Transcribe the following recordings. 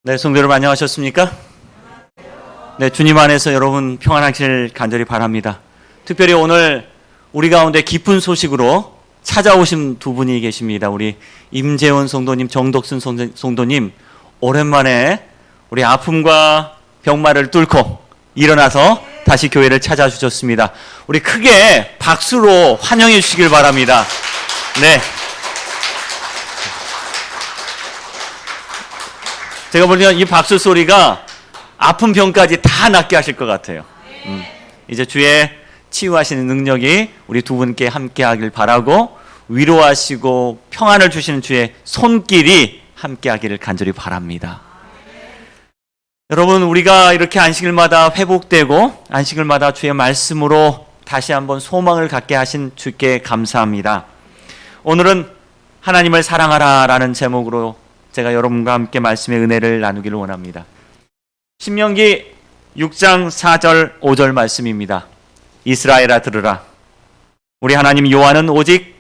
네, 성도 여러분 안녕하셨습니까? 네, 주님 안에서 여러분 평안하길 간절히 바랍니다. 특별히 오늘 우리 가운데 기쁜 소식으로 찾아오신 두 분이 계십니다. 우리 임재원 성도님, 정덕순 성도님, 오랜만에 우리 아픔과 병마를 뚫고 일어나서 다시 교회를 찾아주셨습니다. 우리 크게 박수로 환영해 주시길 바랍니다. 네. 제가 보니까 이 박수 소리가 아픈 병까지 다 낫게 하실 것 같아요. 이제 주의 치유하시는 능력이 우리 두 분께 함께 하길 바라고, 위로하시고 평안을 주시는 주의 손길이 함께 하기를 간절히 바랍니다. 여러분, 우리가 이렇게 안식일마다 회복되고 안식일마다 주의 말씀으로 다시 한번 소망을 갖게 하신 주께 감사합니다. 오늘은 하나님을 사랑하라 라는 제목으로 제가 여러분과 함께 말씀의 은혜를 나누기를 원합니다. 신명기 6장 4절 5절 말씀입니다. 이스라엘아 들으라. 우리 하나님 여호와는 오직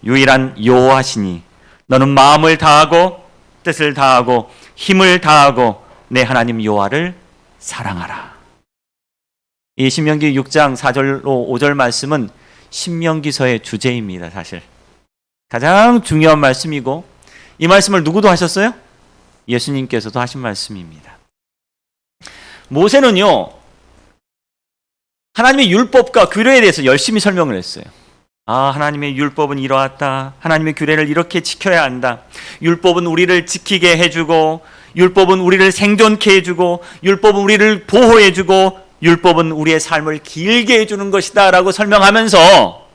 유일한 여호와시니 너는 마음을 다하고 뜻을 다하고 힘을 다하고 내 하나님 여호와를 사랑하라. 이 신명기 6장 4절로 5절 말씀은 신명기서의 주제입니다. 사실 가장 중요한 말씀이고, 이 말씀을 누구도 하셨어요? 예수님께서도 하신 말씀입니다. 모세는요, 하나님의 율법과 규례에 대해서 열심히 설명을 했어요. 하나님의 율법은 이러하다. 하나님의 규례를 이렇게 지켜야 한다. 율법은 우리를 지키게 해주고, 율법은 우리를 생존케 해주고, 율법은 우리를 보호해주고, 율법은 우리의 삶을 길게 해주는 것이다 라고 설명하면서,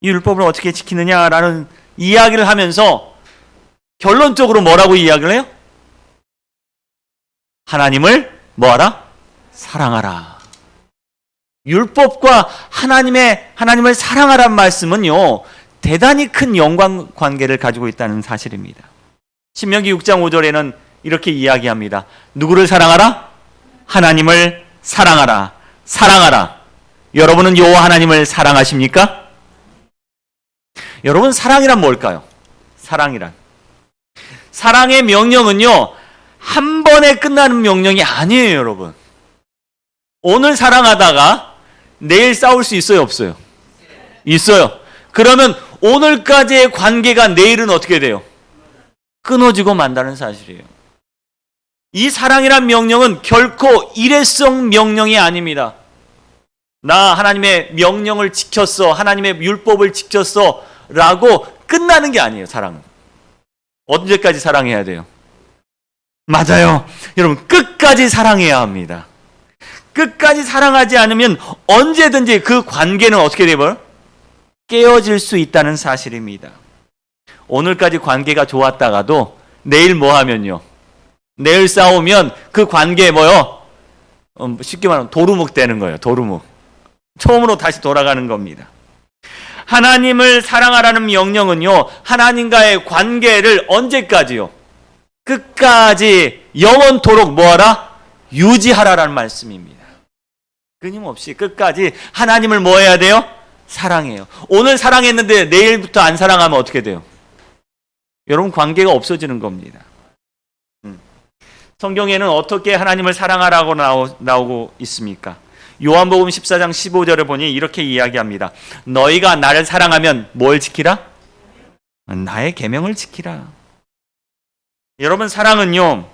이 율법을 어떻게 지키느냐라는 이야기를 하면서 결론적으로 뭐라고 이야기를 해요? 하나님을 뭐하라? 사랑하라. 율법과 하나님을 사랑하라는 말씀은요, 대단히 큰 연관관계를 가지고 있다는 사실입니다. 신명기 6장 5절에는 이렇게 이야기합니다. 누구를 사랑하라? 하나님을 사랑하라. 사랑하라. 여러분은 여호와 하나님을 사랑하십니까? 여러분, 사랑이란 뭘까요? 사랑의 명령은요, 한 번에 끝나는 명령이 아니에요, 여러분. 오늘 사랑하다가 내일 싸울 수 있어요, 없어요? 있어요. 그러면 오늘까지의 관계가 내일은 어떻게 돼요? 끊어지고 만다는 사실이에요. 이 사랑이란 명령은 결코 일회성 명령이 아닙니다. 나 하나님의 명령을 지켰어, 하나님의 율법을 지켰어 라고 끝나는 게 아니에요. 사랑은 언제까지 사랑해야 돼요? 맞아요, 여러분, 끝까지 사랑해야 합니다. 끝까지 사랑하지 않으면 언제든지 그 관계는 어떻게 돼버려? 깨어질 수 있다는 사실입니다. 오늘까지 관계가 좋았다가도 내일 뭐 하면요, 내일 싸우면 그 관계에 뭐요? 쉽게 말하면 도루묵 되는 거예요. 도루묵. 처음으로 다시 돌아가는 겁니다. 하나님을 사랑하라는 명령은요, 하나님과의 관계를 언제까지요? 끝까지 영원토록 뭐하라? 유지하라라는 말씀입니다. 끊임없이 끝까지 하나님을 뭐 해야 돼요? 사랑해요. 오늘 사랑했는데 내일부터 안 사랑하면 어떻게 돼요? 여러분, 관계가 없어지는 겁니다. 성경에는 어떻게 하나님을 사랑하라고 나오고 있습니까? 요한복음 14장 15절을 보니 이렇게 이야기합니다. 너희가 나를 사랑하면 뭘 지키라? 나의 계명을 지키라. 여러분, 사랑은요,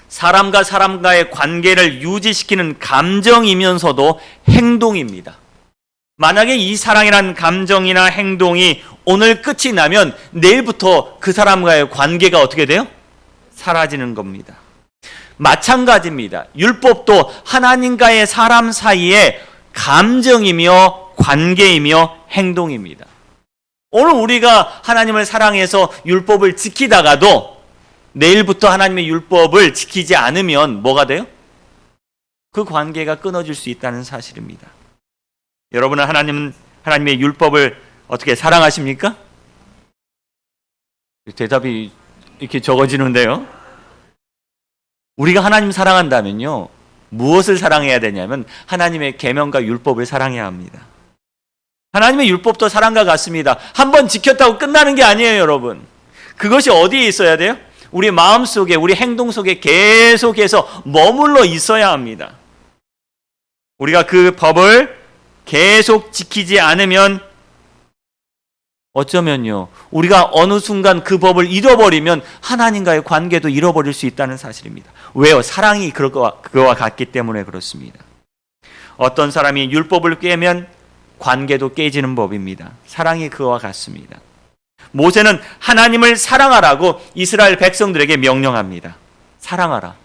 사람과 사람과의 관계를 유지시키는 감정이면서도 행동입니다. 만약에 이 사랑이라는 감정이나 행동이 오늘 끝이 나면 내일부터 그 사람과의 관계가 어떻게 돼요? 사라지는 겁니다. 마찬가지입니다. 율법도 하나님과의 사람 사이의 감정이며 관계이며 행동입니다. 오늘 우리가 하나님을 사랑해서 율법을 지키다가도 내일부터 하나님의 율법을 지키지 않으면 뭐가 돼요? 그 관계가 끊어질 수 있다는 사실입니다. 여러분은 하나님의 율법을 어떻게 사랑하십니까? 대답이 이렇게 적어지는데요. 우리가 하나님 사랑한다면요, 무엇을 사랑해야 되냐면 하나님의 계명과 율법을 사랑해야 합니다. 하나님의 율법도 사랑과 같습니다. 한번 지켰다고 끝나는 게 아니에요, 여러분. 그것이 어디에 있어야 돼요? 우리 마음 속에, 우리 행동 속에 계속해서 머물러 있어야 합니다. 우리가 그 법을 계속 지키지 않으면 어쩌면요, 우리가 어느 순간 그 법을 잃어버리면 하나님과의 관계도 잃어버릴 수 있다는 사실입니다. 왜요? 사랑이 그거와 같기 때문에 그렇습니다. 어떤 사람이 율법을 깨면 관계도 깨지는 법입니다. 사랑이 그와 같습니다. 모세는 하나님을 사랑하라고 이스라엘 백성들에게 명령합니다. 사랑하라.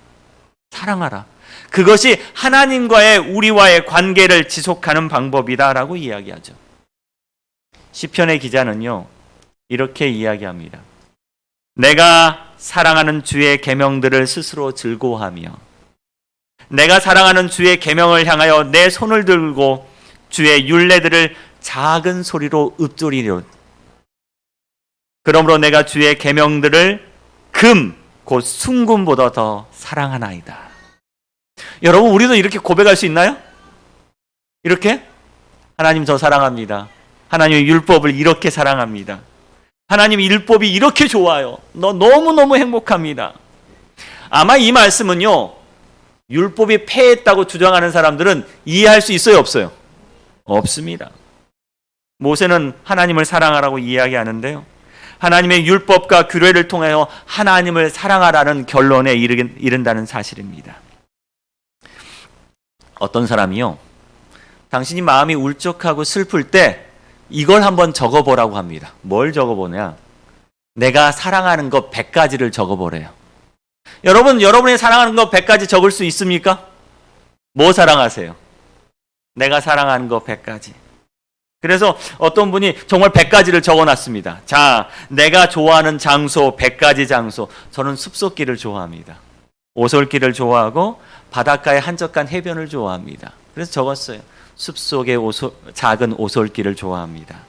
사랑하라. 그것이 하나님과의 우리와의 관계를 지속하는 방법이다라고 이야기하죠. 시편의 기자는요, 이렇게 이야기합니다. 내가 사랑하는 주의 계명들을 스스로 즐거워하며 내가 사랑하는 주의 계명을 향하여 내 손을 들고 주의 율례들을 작은 소리로 읊조리려. 그러므로 내가 주의 계명들을 금, 곧 순금보다 더 사랑하나이다. 여러분, 우리도 이렇게 고백할 수 있나요? 이렇게? 하나님 저 사랑합니다. 하나님의 율법을 이렇게 사랑합니다. 하나님 율법이 이렇게 좋아요. 너무너무 행복합니다. 아마 이 말씀은요, 율법이 폐했다고 주장하는 사람들은 이해할 수 있어요, 없어요? 없습니다. 모세는 하나님을 사랑하라고 이야기하는데요, 하나님의 율법과 규례를 통하여 하나님을 사랑하라는 결론에 이른다는 사실입니다. 어떤 사람이요, 당신이 마음이 울적하고 슬플 때 이걸 한번 적어보라고 합니다. 뭘 적어보냐? 내가 사랑하는 것 100가지를 적어보래요. 여러분, 여러분이 사랑하는 것 100가지 적을 수 있습니까? 뭐 사랑하세요? 내가 사랑하는 것 100가지. 그래서 어떤 분이 정말 100가지를 적어놨습니다. 자, 내가 좋아하는 장소 100가지 장소. 저는 숲속길을 좋아합니다. 오솔길을 좋아하고 바닷가의 한적한 해변을 좋아합니다. 그래서 적었어요. 숲속의 작은 오솔길을 좋아합니다.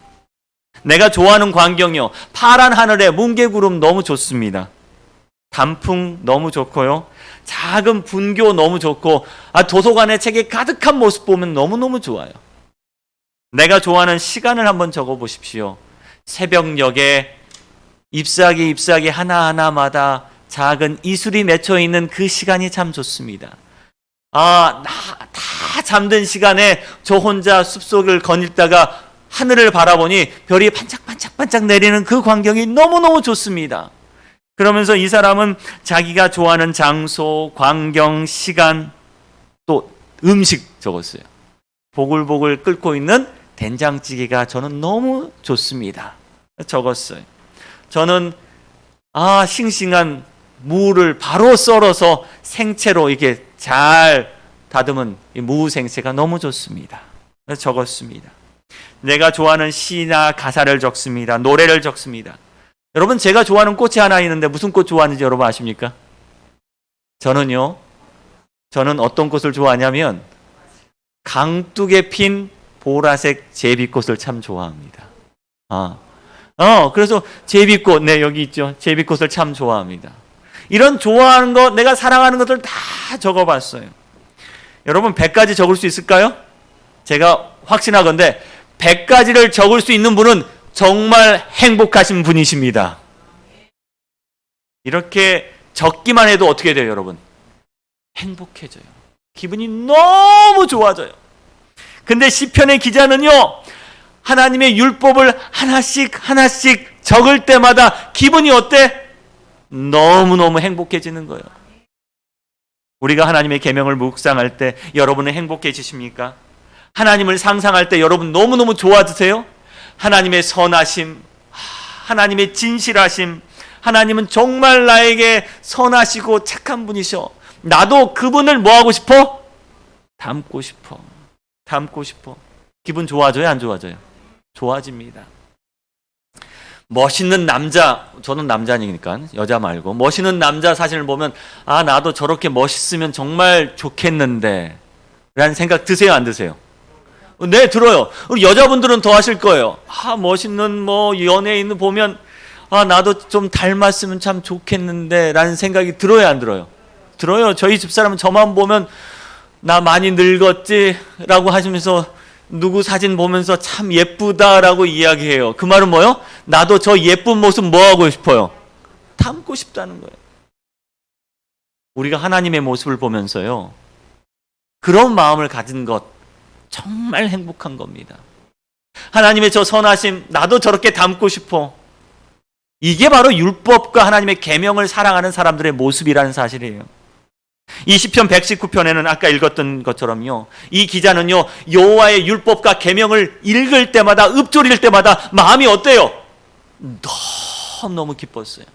내가 좋아하는 광경이요, 파란 하늘에 뭉게구름 너무 좋습니다. 단풍 너무 좋고요, 작은 분교 너무 좋고, 도서관에 책이 가득한 모습 보면 너무너무 좋아요. 내가 좋아하는 시간을 한번 적어보십시오. 새벽녘에 잎사귀 하나하나마다 작은 이슬이 맺혀있는 그 시간이 참 좋습니다. 다 잠든 시간에 저 혼자 숲속을 거닐다가 하늘을 바라보니 별이 반짝반짝 내리는 그 광경이 너무너무 좋습니다. 그러면서 이 사람은 자기가 좋아하는 장소, 광경, 시간, 또 음식 적었어요. 보글보글 끓고 있는 된장찌개가 저는 너무 좋습니다. 적었어요. 저는 싱싱한 무를 바로 썰어서 생채로 이렇게 잘 다듬은 이 무 생채가 너무 좋습니다. 적었습니다. 내가 좋아하는 시나 가사를 적습니다. 노래를 적습니다. 여러분, 제가 좋아하는 꽃이 하나 있는데 무슨 꽃 좋아하는지 여러분 아십니까? 저는 어떤 꽃을 좋아하냐면 강둑에 핀 보라색 제비꽃을 참 좋아합니다. 그래서 제비꽃, 네, 여기 있죠. 제비꽃을 참 좋아합니다. 이런 좋아하는 것, 내가 사랑하는 것들 다 적어봤어요. 여러분, 100가지 적을 수 있을까요? 제가 확신하건대 100가지를 적을 수 있는 분은 정말 행복하신 분이십니다. 이렇게 적기만 해도 어떻게 돼요, 여러분? 행복해져요. 기분이 너무 좋아져요. 근데 시편의 기자는요, 하나님의 율법을 하나씩 적을 때마다 기분이 어때? 너무너무 행복해지는 거예요. 우리가 하나님의 계명을 묵상할 때 여러분은 행복해지십니까? 하나님을 상상할 때 여러분 너무너무 좋아지세요? 하나님의 선하심, 하나님의 진실하심, 하나님은 정말 나에게 선하시고 착한 분이셔. 나도 그분을 뭐하고 싶어? 닮고 싶어. 기분 좋아져요, 안 좋아져요? 좋아집니다. 멋있는 남자, 저는 남자니까 여자 말고 멋있는 남자 사진을 보면 나도 저렇게 멋있으면 정말 좋겠는데 라는 생각 드세요, 안 드세요? 네, 들어요. 우리 여자분들은 더 하실 거예요. 멋있는 연예인 보면 나도 좀 닮았으면 참 좋겠는데 라는 생각이 들어요, 안 들어요? 들어요. 저희 집사람은 저만 보면 나 많이 늙었지 라고 하시면서 누구 사진 보면서 참 예쁘다라고 이야기해요. 그 말은 뭐요? 나도 저 예쁜 모습 뭐하고 싶어요? 닮고 싶다는 거예요. 우리가 하나님의 모습을 보면서요, 그런 마음을 가진 것 정말 행복한 겁니다. 하나님의 저 선하심, 나도 저렇게 닮고 싶어. 이게 바로 율법과 하나님의 계명을 사랑하는 사람들의 모습이라는 사실이에요. 이 시편 119편에는 아까 읽었던 것처럼요, 이 기자는요, 여호와의 율법과 계명을 읽을 때마다, 읊조릴 때마다 마음이 어때요? 너무 기뻤어요.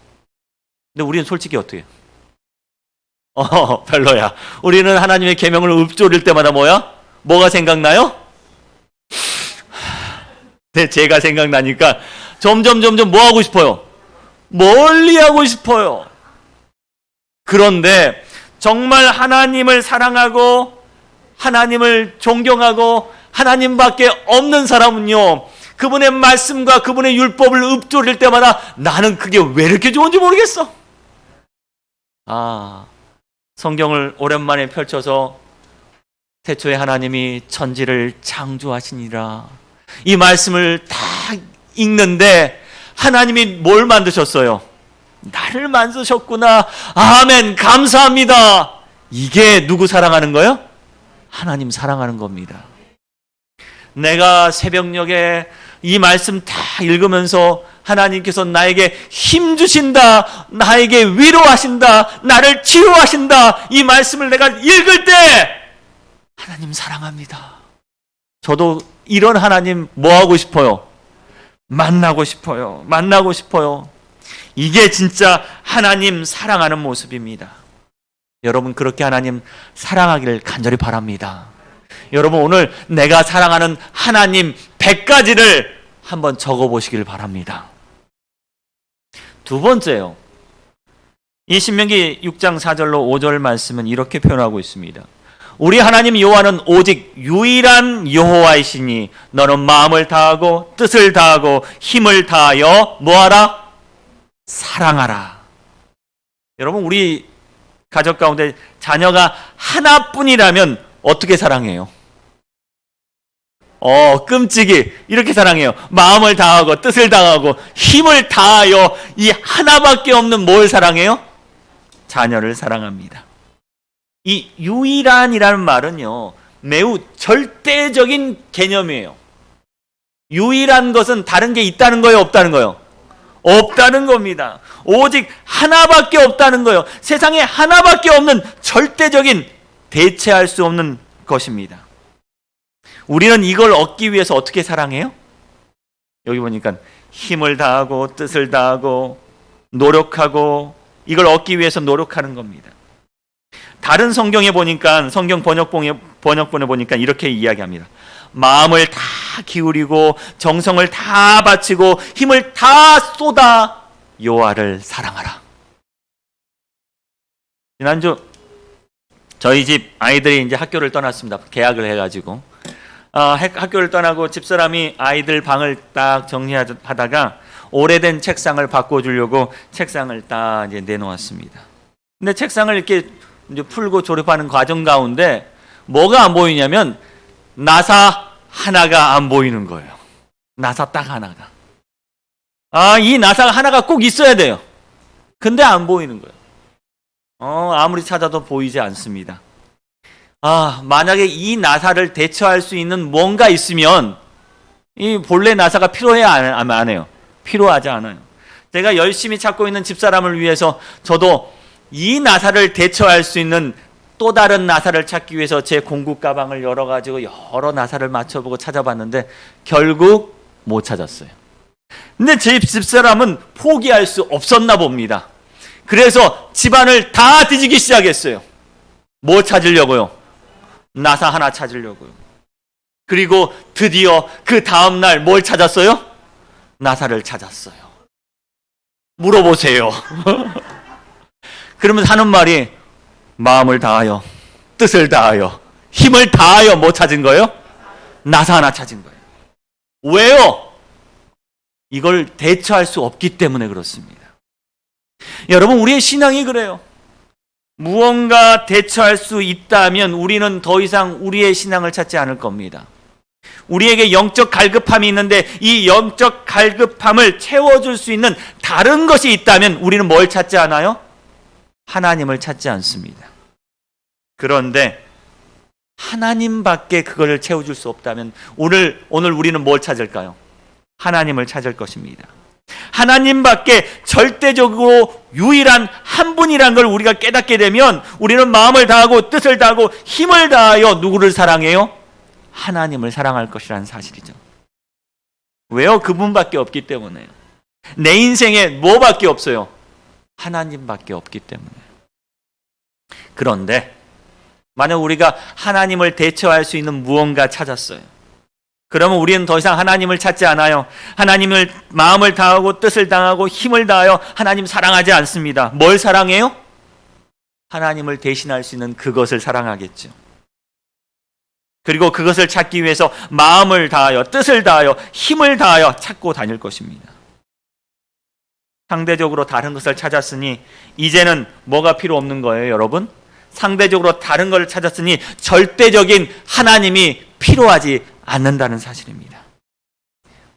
근데 우리는 솔직히 어떻게 해요? 별로야. 우리는 하나님의 계명을 읊조릴 때마다 뭐가 생각나요? 네, 제가 생각나니까 점점 뭐 하고 싶어요? 멀리 하고 싶어요. 그런데 정말 하나님을 사랑하고 하나님을 존경하고 하나님밖에 없는 사람은요, 그분의 말씀과 그분의 율법을 읊조릴 때마다 나는 그게 왜 이렇게 좋은지 모르겠어. 성경을 오랜만에 펼쳐서 태초에 하나님이 천지를 창조하시니라, 이 말씀을 다 읽는데 하나님이 뭘 만드셨어요? 나를 만드셨구나. 아멘, 감사합니다. 이게 누구 사랑하는 거예요? 하나님 사랑하는 겁니다. 내가 새벽녘에 이 말씀 다 읽으면서 하나님께서 나에게 힘 주신다, 나에게 위로하신다, 나를 치유하신다, 이 말씀을 내가 읽을 때 하나님 사랑합니다. 저도 이런 하나님 뭐 하고 싶어요? 만나고 싶어요. 이게 진짜 하나님 사랑하는 모습입니다. 여러분, 그렇게 하나님 사랑하기를 간절히 바랍니다. 여러분, 오늘 내가 사랑하는 하나님 100가지를 한번 적어보시길 바랍니다. 두 번째요, 이 신명기 6장 4절로 5절 말씀은 이렇게 표현하고 있습니다. 우리 하나님 여호와는 오직 유일한 여호와이시니 너는 마음을 다하고 뜻을 다하고 힘을 다하여 뭐하라? 사랑하라. 여러분, 우리 가족 가운데 자녀가 하나뿐이라면 어떻게 사랑해요? 끔찍이 이렇게 사랑해요. 마음을 다하고 뜻을 다하고 힘을 다하여 이 하나밖에 없는 뭘 사랑해요? 자녀를 사랑합니다. 이 유일한이라는 말은요, 매우 절대적인 개념이에요. 유일한 것은 다른 게 있다는 거예요, 없다는 거예요? 없다는 겁니다. 오직 하나밖에 없다는 거예요. 세상에 하나밖에 없는 절대적인, 대체할 수 없는 것입니다. 우리는 이걸 얻기 위해서 어떻게 사랑해요? 여기 보니까 힘을 다하고 뜻을 다하고 노력하고, 이걸 얻기 위해서 노력하는 겁니다. 다른 성경에 보니까, 성경 번역본에 보니까 이렇게 이야기합니다. 마음을 다 기울이고 정성을 다 바치고 힘을 다 쏟아 여호와를 사랑하라. 지난주 저희 집 아이들이 이제 학교를 떠났습니다. 개학을 해가지고 학교를 떠나고 집사람이 아이들 방을 딱 정리하다가 오래된 책상을 바꿔주려고 책상을 딱 이제 내놓았습니다. 근데 책상을 이렇게 이제 풀고 조립하는 과정 가운데 뭐가 안 보이냐면 나사 하나가 안 보이는 거예요. 나사 딱 하나가. 이 나사가 하나가 꼭 있어야 돼요. 근데 안 보이는 거예요. 아무리 찾아도 보이지 않습니다. 만약에 이 나사를 대처할 수 있는 뭔가 있으면 이 본래 나사가 필요해야 안 해요? 필요하지 않아요. 제가 열심히 찾고 있는 집사람을 위해서 저도 이 나사를 대처할 수 있는 또 다른 나사를 찾기 위해서 제 공구 가방을 열어가지고 여러 나사를 맞춰보고 찾아봤는데 결국 못 찾았어요. 근데 제 집사람은 포기할 수 없었나 봅니다. 그래서 집안을 다 뒤지기 시작했어요. 뭐 찾으려고요? 나사 하나 찾으려고요. 그리고 드디어 그 다음날 뭘 찾았어요? 나사를 찾았어요. 물어보세요. 그러면서 하는 말이 마음을 다하여 뜻을 다하여 힘을 다하여 뭐 찾은 거예요? 나사 하나 찾은 거예요. 왜요? 이걸 대처할 수 없기 때문에 그렇습니다. 여러분, 우리의 신앙이 그래요. 무언가 대처할 수 있다면 우리는 더 이상 우리의 신앙을 찾지 않을 겁니다. 우리에게 영적 갈급함이 있는데 이 영적 갈급함을 채워줄 수 있는 다른 것이 있다면 우리는 뭘 찾지 않아요? 하나님을 찾지 않습니다. 그런데 하나님밖에 그걸 채워줄 수 없다면 오늘 우리는 뭘 찾을까요? 하나님을 찾을 것입니다. 하나님밖에 절대적으로 유일한 한 분이란 걸 우리가 깨닫게 되면 우리는 마음을 다하고 뜻을 다하고 힘을 다하여 누구를 사랑해요? 하나님을 사랑할 것이라는 사실이죠. 왜요? 그분밖에 없기 때문에요. 내 인생에 뭐밖에 없어요? 하나님밖에 없기 때문에. 그런데 만약 우리가 하나님을 대처할 수 있는 무언가 찾았어요. 그러면 우리는 더 이상 하나님을 찾지 않아요. 하나님을 마음을 다하고 뜻을 다하고 힘을 다하여 하나님 사랑하지 않습니다. 뭘 사랑해요? 하나님을 대신할 수 있는 그것을 사랑하겠죠. 그리고 그것을 찾기 위해서 마음을 다하여 뜻을 다하여 힘을 다하여 찾고 다닐 것입니다. 상대적으로 다른 것을 찾았으니 이제는 뭐가 필요 없는 거예요, 여러분? 상대적으로 다른 걸 찾았으니 절대적인 하나님이 필요하지 않는다는 사실입니다.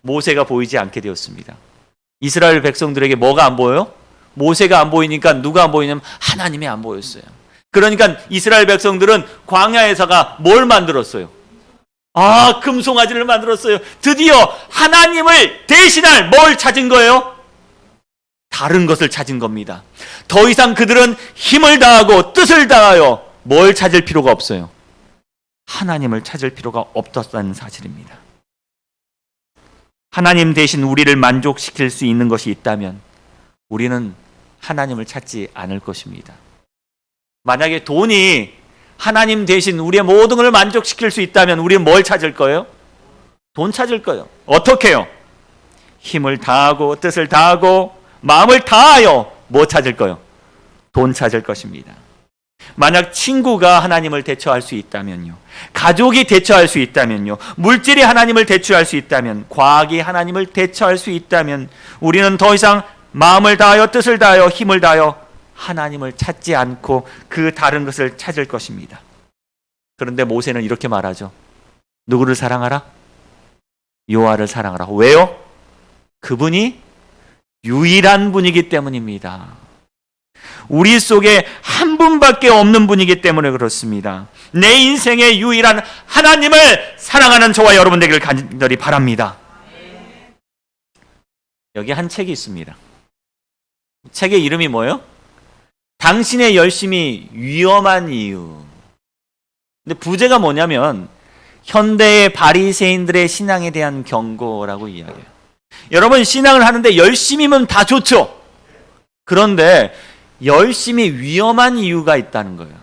모세가 보이지 않게 되었습니다. 이스라엘 백성들에게 뭐가 안 보여요? 모세가 안 보이니까 누가 안 보이냐면 하나님이 안 보였어요. 그러니까 이스라엘 백성들은 광야에서가 뭘 만들었어요? 금송아지를 만들었어요. 드디어 하나님을 대신할 뭘 찾은 거예요? 다른 것을 찾은 겁니다. 더 이상 그들은 힘을 다하고 뜻을 다하여 뭘 찾을 필요가 없어요. 하나님을 찾을 필요가 없었다는 사실입니다. 하나님 대신 우리를 만족시킬 수 있는 것이 있다면 우리는 하나님을 찾지 않을 것입니다. 만약에 돈이 하나님 대신 우리의 모든 걸 만족시킬 수 있다면 우리는 뭘 찾을 거예요? 돈 찾을 거예요. 어떻게 해요? 힘을 다하고 뜻을 다하고 마음을 다하여 뭐 찾을 거예요? 돈 찾을 것입니다. 만약 친구가 하나님을 대처할 수 있다면요, 가족이 대처할 수 있다면요, 물질이 하나님을 대처할 수 있다면, 과학이 하나님을 대처할 수 있다면 우리는 더 이상 마음을 다하여 뜻을 다하여 힘을 다하여 하나님을 찾지 않고 그 다른 것을 찾을 것입니다. 그런데 모세는 이렇게 말하죠. 누구를 사랑하라? 여호와를 사랑하라. 왜요? 그분이 유일한 분이기 때문입니다. 우리 속에 한 분밖에 없는 분이기 때문에 그렇습니다. 내 인생의 유일한 하나님을 사랑하는 저와 여러분 되기를 간절히 바랍니다. 여기 한 책이 있습니다. 책의 이름이 뭐예요? 당신의 열심이 위험한 이유. 근데 부제가 뭐냐면 현대의 바리새인들의 신앙에 대한 경고라고 이야기해요. 여러분, 신앙을 하는데 열심이면 다 좋죠. 그런데 열심히 위험한 이유가 있다는 거예요.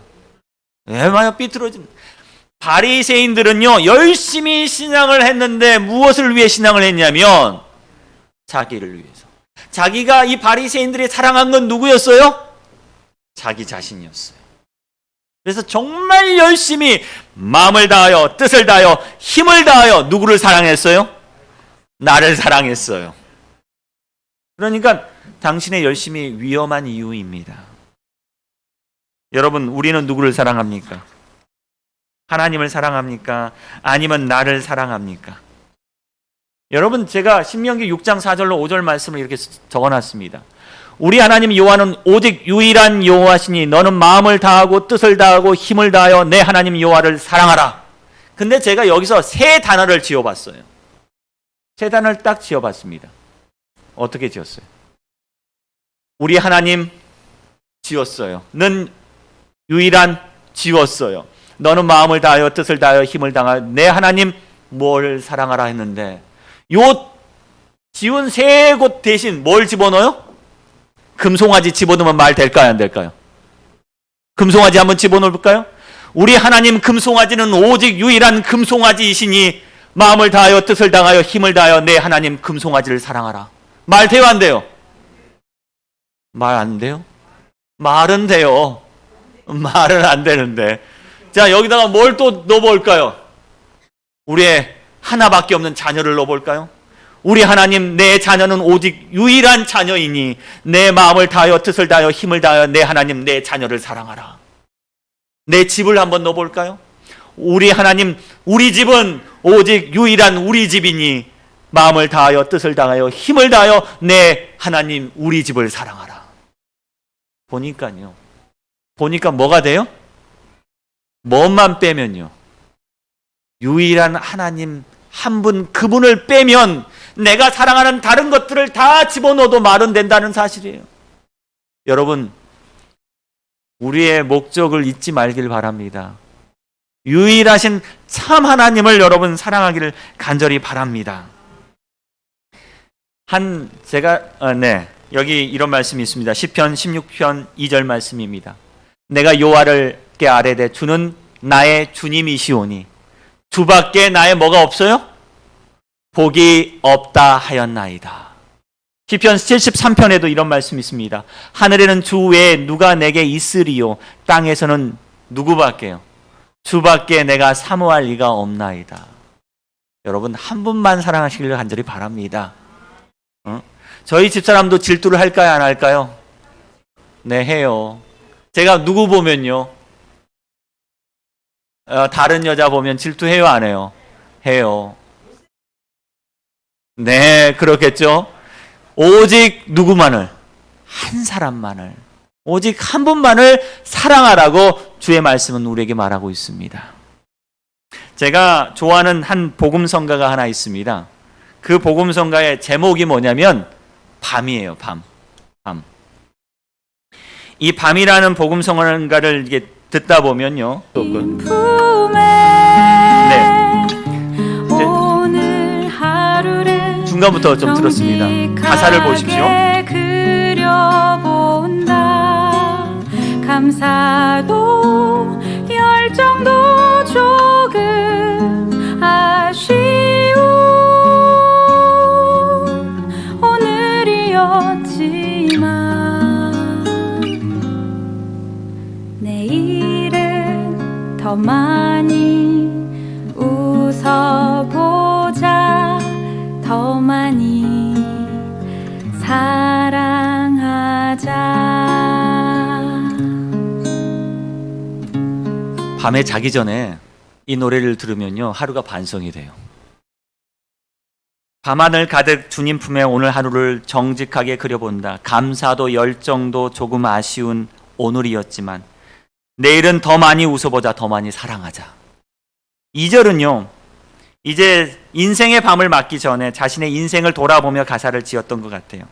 만약 삐뚤어진 바리새인들은요, 열심히 신앙을 했는데 무엇을 위해 신앙을 했냐면 자기를 위해서. 자기가 이 바리새인들이 사랑한 건 누구였어요? 자기 자신이었어요. 그래서 정말 열심히 마음을 다하여 뜻을 다하여 힘을 다하여 누구를 사랑했어요? 나를 사랑했어요. 그러니까 당신의 열심이 위험한 이유입니다. 여러분, 우리는 누구를 사랑합니까? 하나님을 사랑합니까? 아니면 나를 사랑합니까? 여러분, 제가 신명기 6장 4절로 5절 말씀을 이렇게 적어놨습니다. 우리 하나님 여호와는 오직 유일한 여호와시니 너는 마음을 다하고 뜻을 다하고 힘을 다하여 내 하나님 여호와를 사랑하라. 근데 제가 여기서 세 단어를 지어봤어요. 세 단어를 딱 지어봤습니다. 어떻게 지었어요? 우리 하나님 지었어요. 는 유일한 지었어요. 너는 마음을 다하여 뜻을 다하여 힘을 다하여 내 하나님 뭘 사랑하라 했는데 요 지운 세 곳 대신 뭘 집어넣어요? 금송아지 집어넣으면 말 될까요? 안 될까요? 금송아지 한번 집어넣을까요? 우리 하나님 금송아지는 오직 유일한 금송아지이시니 마음을 다하여 뜻을 다하여 힘을 다하여 내 하나님 금송아지를 사랑하라. 말 돼요? 안 돼요? 말 안 돼요? 말은 돼요. 말은 안 되는데. 자, 여기다가 뭘 또 넣어볼까요? 우리의 하나밖에 없는 자녀를 넣어볼까요? 우리 하나님, 내 자녀는 오직 유일한 자녀이니 내 마음을 다하여 뜻을 다하여 힘을 다하여 내 하나님 내 자녀를 사랑하라. 내 집을 한번 넣어볼까요? 우리 하나님, 우리 집은 오직 유일한 우리 집이니 마음을 다하여 뜻을 다하여 힘을 다하여 내 하나님 우리 집을 사랑하라. 보니까요, 보니까 뭐가 돼요? 뭐만 빼면요. 유일한 하나님 한 분, 그분을 빼면 내가 사랑하는 다른 것들을 다 집어넣어도 말은 된다는 사실이에요. 여러분, 우리의 목적을 잊지 말길 바랍니다. 유일하신 참 하나님을 여러분 사랑하기를 간절히 바랍니다. 여기 이런 말씀이 있습니다. 시편 16편 2절 말씀입니다. 내가 여호와께 아뢰되 주는 나의 주님이시오니 주밖에 나의 뭐가 없어요? 복이 없다 하였나이다. 시편 73편에도 이런 말씀이 있습니다. 하늘에는 주 외에 누가 내게 있으리요 땅에서는 누구밖에요? 주밖에 내가 사모할 이가 없나이다. 여러분, 한 분만 사랑하시기를 간절히 바랍니다. 저희 집사람도 질투를 할까요, 안 할까요? 네, 해요. 제가 누구 보면요, 다른 여자 보면 질투해요, 안 해요? 해요. 네, 그렇겠죠. 오직 누구만을, 한 사람만을, 오직 한 분만을 사랑하라고 주의 말씀은 우리에게 말하고 있습니다. 제가 좋아하는 한 복음성가가 하나 있습니다. 그 복음성가의 제목이 뭐냐면 밤이에요. 밤. 이 밤이라는 복음성가를 이게 듣다 보면요. 오늘 하루를 중간부터 좀 들었습니다. 가사를 보십시오. 그려본다. 감사도 열정도 조금 아쉬운 오늘이었지만 내일은 더 많이 웃어보자. 더 많이 사랑하자. 밤에 자기 전에 이 노래를 들으면요, 하루가 반성이 돼요. 밤하늘 가득 주님 품에 오늘 하루를 정직하게 그려본다. 감사도 열정도 조금 아쉬운 오늘이었지만 내일은 더 많이 웃어보자. 더 많이 사랑하자. 2절은요, 이제 인생의 밤을 맞기 전에 자신의 인생을 돌아보며 가사를 지었던 것 같아요.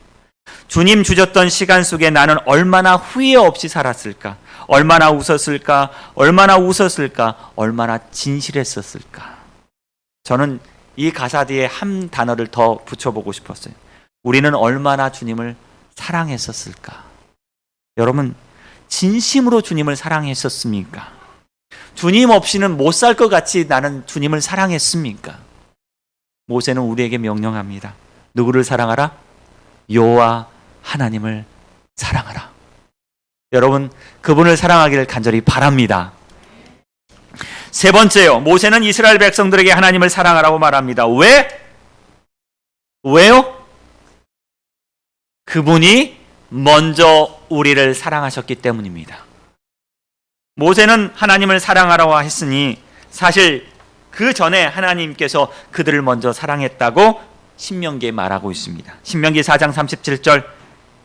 주님 주셨던 시간 속에 나는 얼마나 후회 없이 살았을까? 얼마나 웃었을까? 얼마나 웃었을까? 얼마나 진실했었을까? 저는 이 가사 뒤에 한 단어를 더 붙여보고 싶었어요. 우리는 얼마나 주님을 사랑했었을까? 여러분, 진심으로 주님을 사랑했었습니까? 주님 없이는 못 살 것 같이 나는 주님을 사랑했습니까? 모세는 우리에게 명령합니다. 누구를 사랑하라? 여호와 하나님을 사랑하라. 여러분, 그분을 사랑하기를 간절히 바랍니다. 세 번째요, 모세는 이스라엘 백성들에게 하나님을 사랑하라고 말합니다. 왜요? 그분이 먼저 우리를 사랑하셨기 때문입니다. 모세는 하나님을 사랑하라고 했으니 사실 그 전에 하나님께서 그들을 먼저 사랑했다고 신명기에 말하고 있습니다. 신명기 4장 37절,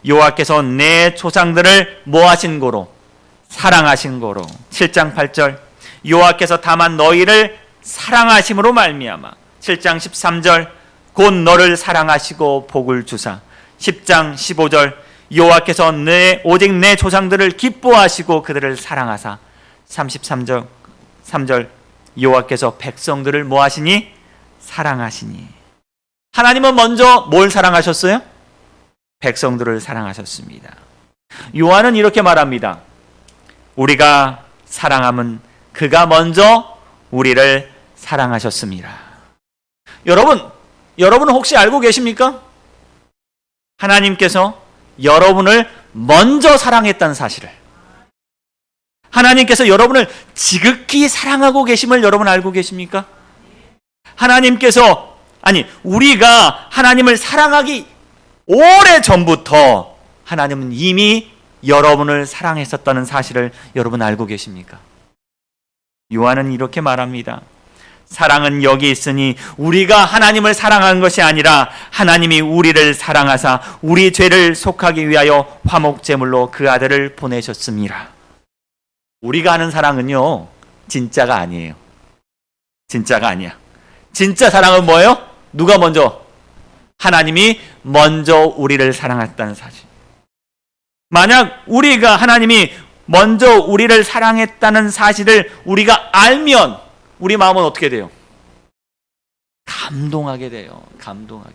여호와께서 내 조상들을 뭐하신 고로? 사랑하신 고로. 7장 8절, 여호와께서 다만 너희를 사랑하심으로 말미암아. 7장 13절, 곧 너를 사랑하시고 복을 주사. 10장 15절, 여호와께서 오직 내 조상들을 기뻐하시고 그들을 사랑하사. 33절 3절, 여호와께서 백성들을 뭐하시니? 사랑하시니. 하나님은 먼저 뭘 사랑하셨어요? 백성들을 사랑하셨습니다. 요한은 이렇게 말합니다. 우리가 사랑함은 그가 먼저 우리를 사랑하셨습니다. 여러분 혹시 알고 계십니까? 하나님께서 여러분을 먼저 사랑했다는 사실을, 하나님께서 여러분을 지극히 사랑하고 계심을 여러분 알고 계십니까? 우리가 하나님을 사랑하기 오래 전부터 하나님은 이미 여러분을 사랑했었다는 사실을 여러분 알고 계십니까? 요한은 이렇게 말합니다. 사랑은 여기 있으니 우리가 하나님을 사랑한 것이 아니라 하나님이 우리를 사랑하사 우리 죄를 속하기 위하여 화목제물로 그 아들을 보내셨습니다. 우리가 하는 사랑은요, 진짜가 아니에요. 진짜가 아니야. 진짜 사랑은 뭐예요? 누가 먼저? 하나님이 먼저 우리를 사랑했다는 사실. 만약 우리가 하나님이 먼저 우리를 사랑했다는 사실을 우리가 알면 우리 마음은 어떻게 돼요? 감동하게 돼요. 감동하게.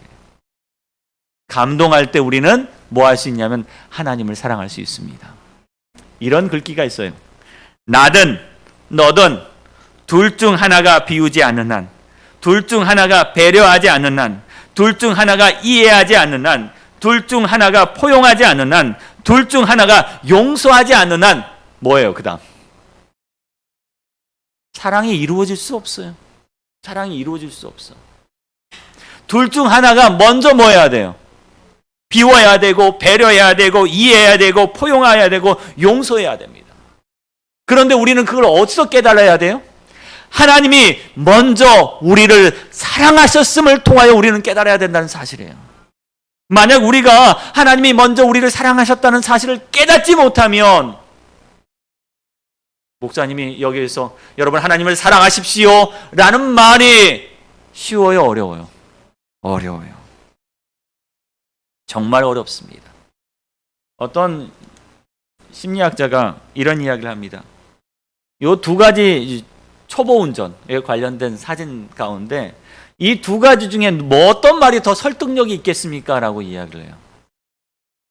감동할 때 우리는 뭐 할 수 있냐면 하나님을 사랑할 수 있습니다. 이런 글귀가 있어요. 나든 너든 둘 중 하나가 비우지 않는 한, 둘 중 하나가 배려하지 않는 한, 둘 중 하나가 이해하지 않는 한, 둘 중 하나가 포용하지 않는 한, 둘 중 하나가 용서하지 않는 한, 뭐예요? 그 다음 사랑이 이루어질 수 없어요. 사랑이 이루어질 수 없어. 둘 중 하나가 먼저 뭐 해야 돼요? 비워야 되고 배려해야 되고 이해해야 되고 포용해야 되고 용서해야 됩니다. 그런데 우리는 그걸 어디서 깨달아야 돼요? 하나님이 먼저 우리를 사랑하셨음을 통하여 우리는 깨달아야 된다는 사실이에요. 만약 우리가 하나님이 먼저 우리를 사랑하셨다는 사실을 깨닫지 못하면, 목사님이 여기에서 여러분 하나님을 사랑하십시오 라는 말이 쉬워요, 어려워요? 어려워요. 정말 어렵습니다. 어떤 심리학자가 이런 이야기를 합니다. 이 두 가지 초보 운전에 관련된 사진 가운데 이 두 가지 중에 뭐 어떤 말이 더 설득력이 있겠습니까? 라고 이야기를 해요.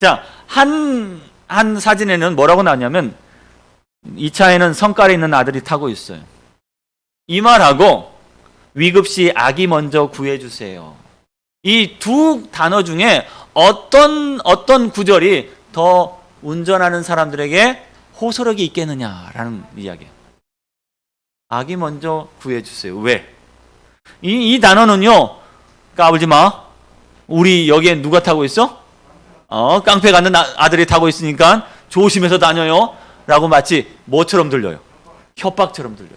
자, 한 사진에는 뭐라고 나왔냐면, 이 차에는 성깔이 있는 아들이 타고 있어요. 이 말하고 위급시 아기 먼저 구해주세요. 이 두 단어 중에 어떤 구절이 더 운전하는 사람들에게 호소력이 있겠느냐라는 이야기예요. 아기 먼저 구해주세요. 왜? 이 단어는요, 까불지 마. 우리 여기에 누가 타고 있어? 깡패 같은 아들이 타고 있으니까 조심해서 다녀요. 라고 마치 뭐처럼 들려요? 협박처럼 들려요.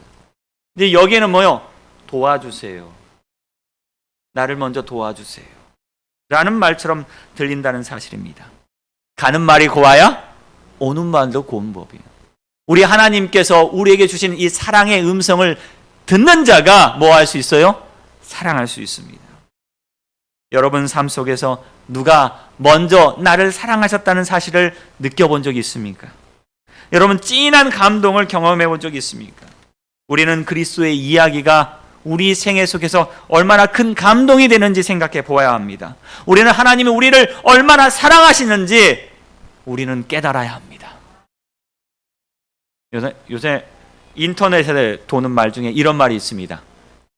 근데 여기에는 뭐요? 도와주세요. 나를 먼저 도와주세요. 라는 말처럼 들린다는 사실입니다. 가는 말이 고와야 오는 말도 고운 법이에요. 우리 하나님께서 우리에게 주신 이 사랑의 음성을 듣는 자가 뭐 할 수 있어요? 사랑할 수 있습니다. 여러분 삶 속에서 누가 먼저 나를 사랑하셨다는 사실을 느껴본 적이 있습니까? 여러분 찐한 감동을 경험해 본 적이 있습니까? 우리는 그리스도의 이야기가 우리 생애 속에서 얼마나 큰 감동이 되는지 생각해 보아야 합니다. 우리는 하나님이 우리를 얼마나 사랑하시는지 우리는 깨달아야 합니다. 요새 인터넷에 도는 말 중에 이런 말이 있습니다.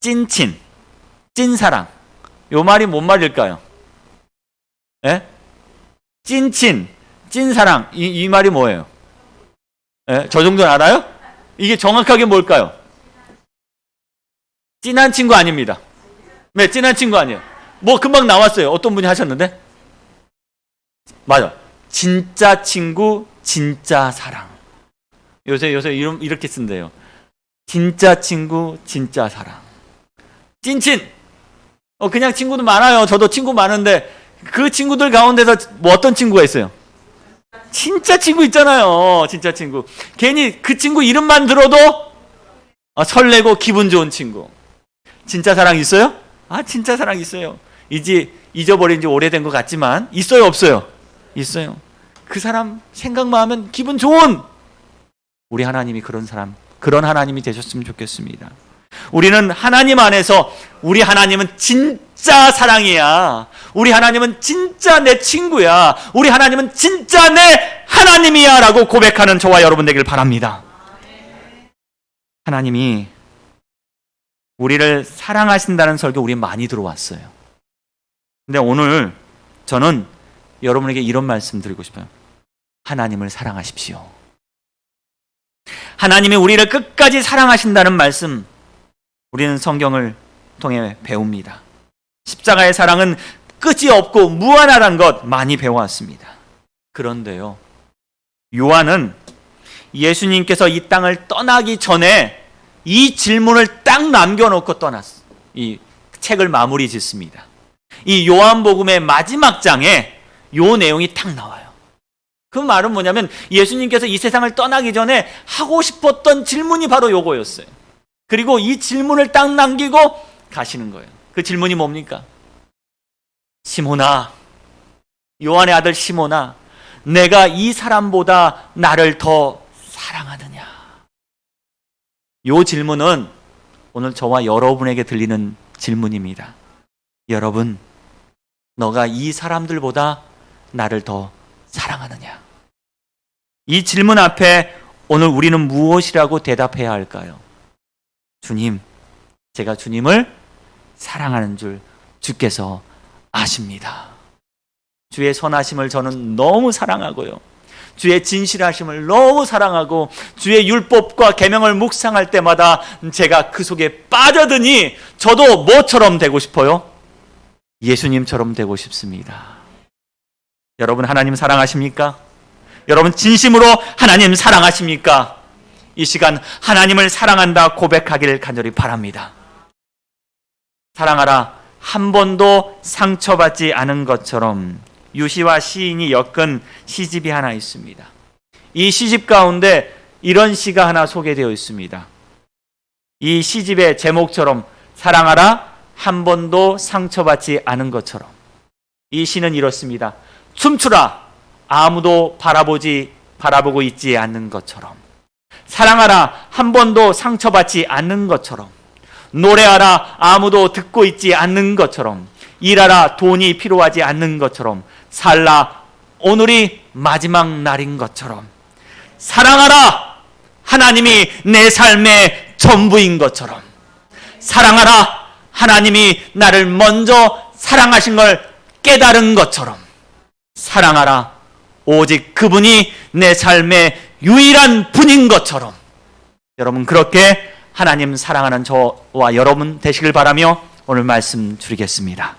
찐친, 찐사랑. 요 말이 뭔 말일까요? 예? 찐친, 찐사랑. 이 말이 뭐예요? 예? 저 정도는 알아요? 이게 정확하게 뭘까요? 찐한 친구 아닙니다. 네, 찐한 친구 아니에요. 뭐 금방 나왔어요. 어떤 분이 하셨는데? 맞아. 진짜 친구, 진짜 사랑. 요새 이렇게 쓴대요. 진짜 친구, 진짜 사랑. 찐친. 그냥 친구도 많아요. 저도 친구 많은데 그 친구들 가운데서 뭐 어떤 친구가 있어요? 진짜 친구 있잖아요. 진짜 친구. 괜히 그 친구 이름만 들어도 설레고 기분 좋은 친구. 진짜 사랑 있어요? 진짜 사랑 있어요. 이제 잊어버린 지 오래된 것 같지만 있어요, 없어요? 있어요. 그 사람 생각만 하면 기분 좋은 우리 하나님이 그런 하나님이 되셨으면 좋겠습니다. 우리는 하나님 안에서 우리 하나님은 진짜 사랑이야. 우리 하나님은 진짜 내 친구야. 우리 하나님은 진짜 내 하나님이야 라고 고백하는 저와 여러분 되길 바랍니다. 하나님이 우리를 사랑하신다는 설교 우리 많이 들어왔어요. 근데 오늘 저는 여러분에게 이런 말씀 드리고 싶어요. 하나님을 사랑하십시오. 하나님이 우리를 끝까지 사랑하신다는 말씀 우리는 성경을 통해 배웁니다. 십자가의 사랑은 끝이 없고 무한하다는 것 많이 배워왔습니다. 그런데요, 요한은 예수님께서 이 땅을 떠나기 전에 이 질문을 딱 남겨놓고 떠났어. 이 책을 마무리 짓습니다. 이 요한복음의 마지막 장에 요 내용이 딱 나와요. 그 말은 뭐냐면 예수님께서 이 세상을 떠나기 전에 하고 싶었던 질문이 바로 요거였어요. 그리고 이 질문을 딱 남기고 가시는 거예요. 그 질문이 뭡니까? 시몬아, 요한의 아들 시몬아, 내가 이 사람보다 나를 더 사랑하느냐? 요 질문은 오늘 저와 여러분에게 들리는 질문입니다. 여러분, 너가 이 사람들보다 나를 더 사랑하느냐? 이 질문 앞에 오늘 우리는 무엇이라고 대답해야 할까요? 주님, 제가 주님을 사랑하는 줄 주께서 아십니다. 주의 선하심을 저는 너무 사랑하고요. 주의 진실하심을 너무 사랑하고 주의 율법과 계명을 묵상할 때마다 제가 그 속에 빠져드니 저도 뭐처럼 되고 싶어요? 예수님처럼 되고 싶습니다. 여러분 하나님 사랑하십니까? 여러분 진심으로 하나님 사랑하십니까? 이 시간 하나님을 사랑한다 고백하기를 간절히 바랍니다. 사랑하라, 한 번도 상처받지 않은 것처럼. 유시와 시인이 엮은 시집이 하나 있습니다. 이 시집 가운데 이런 시가 하나 소개되어 있습니다. 이 시집의 제목처럼 사랑하라, 한 번도 상처받지 않은 것처럼. 이 시는 이렇습니다. 춤추라, 아무도 바라보고 있지 않는 것처럼. 사랑하라, 한 번도 상처받지 않는 것처럼. 노래하라, 아무도 듣고 있지 않는 것처럼. 일하라, 돈이 필요하지 않는 것처럼. 살라, 오늘이 마지막 날인 것처럼. 사랑하라, 하나님이 내 삶의 전부인 것처럼. 사랑하라, 하나님이 나를 먼저 사랑하신 걸 깨달은 것처럼. 사랑하라, 오직 그분이 내 삶의 유일한 분인 것처럼. 여러분 그렇게 하나님 사랑하는 저와 여러분 되시길 바라며 오늘 말씀 드리겠습니다.